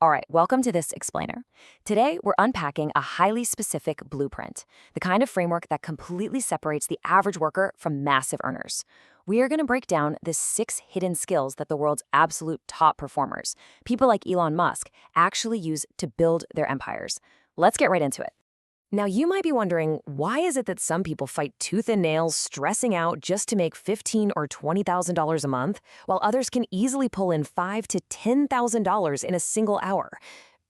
All right, welcome to this explainer. Today, we're unpacking a highly specific blueprint, the kind of framework that completely separates the average worker from massive earners. We are going to break down the 6 hidden skills that the world's absolute top performers, people like Elon Musk, actually use to build their empires. Let's get right into it. Now, you might be wondering, why is it that some people fight tooth and nail, stressing out just to make $15,000 or $20,000 a month, while others can easily pull in $5,000 to $10,000 in a single hour?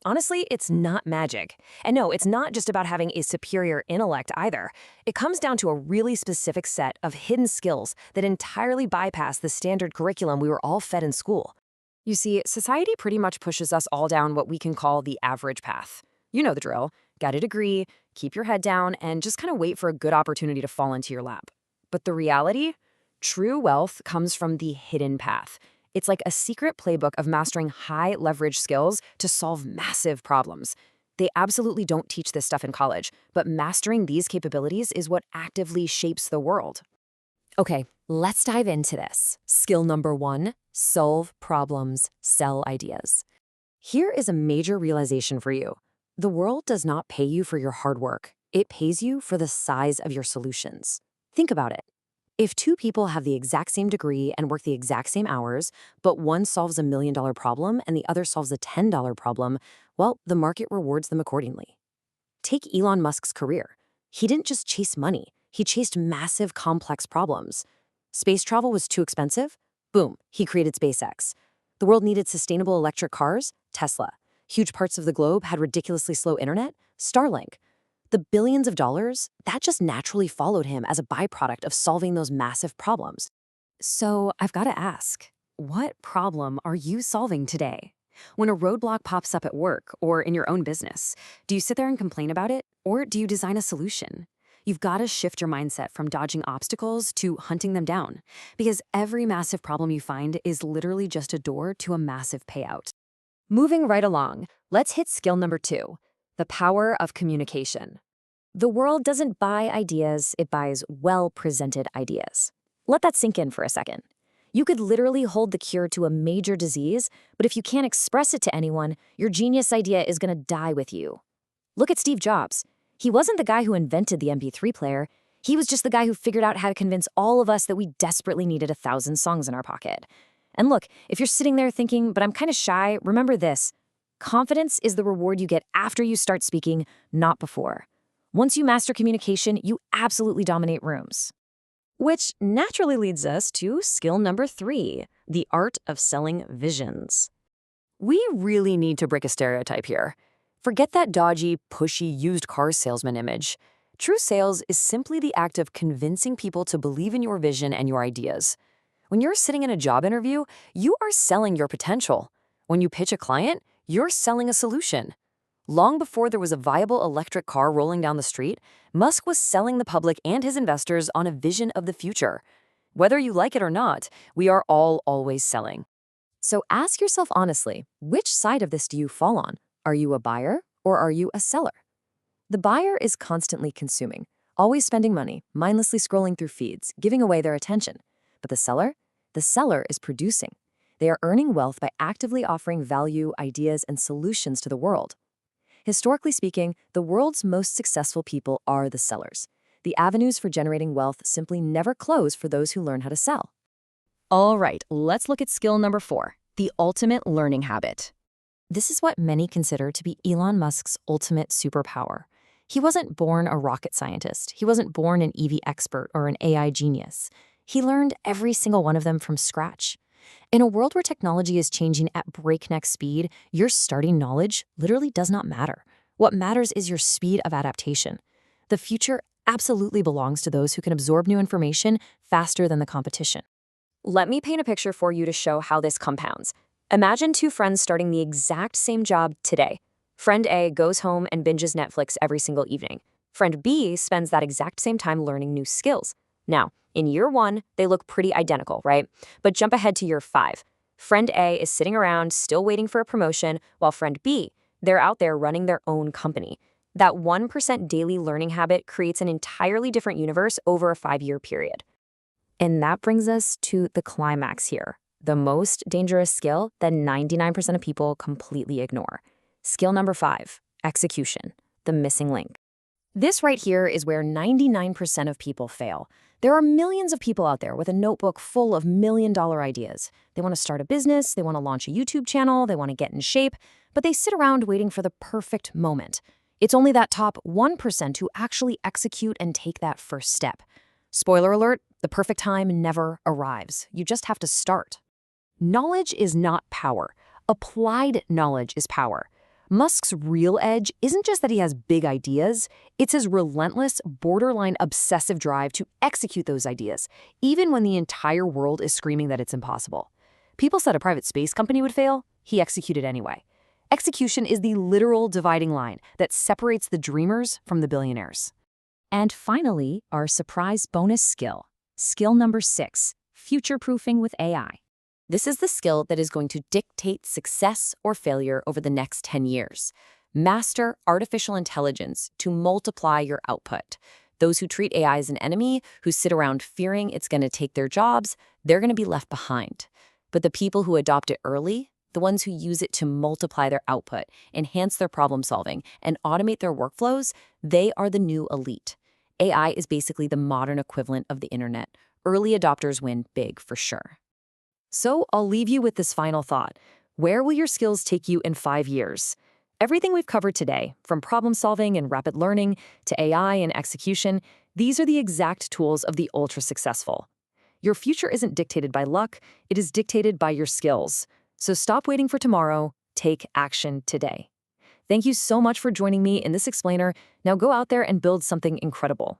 Honestly, it's not magic. And no, it's not just about having a superior intellect either. It comes down to a really specific set of hidden skills that entirely bypass the standard curriculum we were all fed in school. You see, society pretty much pushes us all down what we can call the average path. You know the drill. Get a degree, keep your head down, and just kind of wait for a good opportunity to fall into your lap. But the reality? True wealth comes from the hidden path. It's like a secret playbook of mastering high leverage skills to solve massive problems. They absolutely don't teach this stuff in college, but mastering these capabilities is what actively shapes the world. Okay, let's dive into this. Skill number 1, solve problems, sell ideas. Here is a major realization for you. The world does not pay you for your hard work. It pays you for the size of your solutions. Think about it. If 2 people have the exact same degree and work the exact same hours, but one solves a $1 million problem and the other solves a $10 problem, well, the market rewards them accordingly. Take Elon Musk's career. He didn't just chase money. He chased massive, complex problems. Space travel was too expensive? Boom, he created SpaceX. The world needed sustainable electric cars? Tesla. Huge parts of the globe had ridiculously slow internet? Starlink. The billions of dollars, that just naturally followed him as a byproduct of solving those massive problems. So I've got to ask, what problem are you solving today? When a roadblock pops up at work or in your own business, do you sit there and complain about it, or do you design a solution? You've got to shift your mindset from dodging obstacles to hunting them down, because every massive problem you find is literally just a door to a massive payout. Moving right along, let's hit skill number 2, the power of communication. The world doesn't buy ideas, it buys well-presented ideas. Let that sink in for a second. You could literally hold the cure to a major disease, but if you can't express it to anyone, your genius idea is going to die with you. Look at Steve Jobs. He wasn't the guy who invented the MP3 player. He was just the guy who figured out how to convince all of us that we desperately needed 1,000 songs in our pocket. And look, if you're sitting there thinking, but I'm kind of shy, remember this. Confidence is the reward you get after you start speaking, not before. Once you master communication, you absolutely dominate rooms. Which naturally leads us to skill number 3, the art of selling visions. We really need to break a stereotype here. Forget that dodgy, pushy, used car salesman image. True sales is simply the act of convincing people to believe in your vision and your ideas. When you're sitting in a job interview, you are selling your potential. When you pitch a client, you're selling a solution. Long before there was a viable electric car rolling down the street, Musk was selling the public and his investors on a vision of the future. Whether you like it or not, we are all always selling. So ask yourself honestly, which side of this do you fall on? Are you a buyer or are you a seller? The buyer is constantly consuming, always spending money, mindlessly scrolling through feeds, giving away their attention. But the seller? The seller is producing. They are earning wealth by actively offering value, ideas, and solutions to the world. Historically speaking, the world's most successful people are the sellers. The avenues for generating wealth simply never close for those who learn how to sell. All right, let's look at skill number 4, the ultimate learning habit. This is what many consider to be Elon Musk's ultimate superpower. He wasn't born a rocket scientist. He wasn't born an EV expert or an AI genius. He learned every single one of them from scratch. In a world where technology is changing at breakneck speed, your starting knowledge literally does not matter. What matters is your speed of adaptation. The future absolutely belongs to those who can absorb new information faster than the competition. Let me paint a picture for you to show how this compounds. Imagine 2 friends starting the exact same job today. Friend A goes home and binges Netflix every single evening. Friend B spends that exact same time learning new skills. Now, in year 1, they look pretty identical, right? But jump ahead to year 5. Friend A is sitting around still waiting for a promotion, while friend B, they're out there running their own company. That 1% daily learning habit creates an entirely different universe over a 5-year period. And that brings us to the climax here, the most dangerous skill that 99% of people completely ignore. Skill number 5, execution, the missing link. This right here is where 99% of people fail. There are millions of people out there with a notebook full of million-dollar ideas. They want to start a business, they want to launch a YouTube channel, they want to get in shape, but they sit around waiting for the perfect moment. It's only that top 1% who actually execute and take that first step. Spoiler alert, the perfect time never arrives. You just have to start. Knowledge is not power. Applied knowledge is power. Musk's real edge isn't just that he has big ideas, it's his relentless, borderline obsessive drive to execute those ideas, even when the entire world is screaming that it's impossible. People said a private space company would fail, he executed anyway. Execution is the literal dividing line that separates the dreamers from the billionaires. And finally, our surprise bonus skill. Skill number 6, future-proofing with AI. This is the skill that is going to dictate success or failure over the next 10 years. Master artificial intelligence to multiply your output. Those who treat AI as an enemy, who sit around fearing it's going to take their jobs, they're going to be left behind. But the people who adopt it early, the ones who use it to multiply their output, enhance their problem solving, and automate their workflows, they are the new elite. AI is basically the modern equivalent of the internet. Early adopters win big for sure. So I'll leave you with this final thought. Where will your skills take you in 5 years? Everything we've covered today, from problem solving and rapid learning to AI and execution, these are the exact tools of the ultra-successful. Your future isn't dictated by luck, it is dictated by your skills. So stop waiting for tomorrow, take action today. Thank you so much for joining me in this explainer. Now go out there and build something incredible.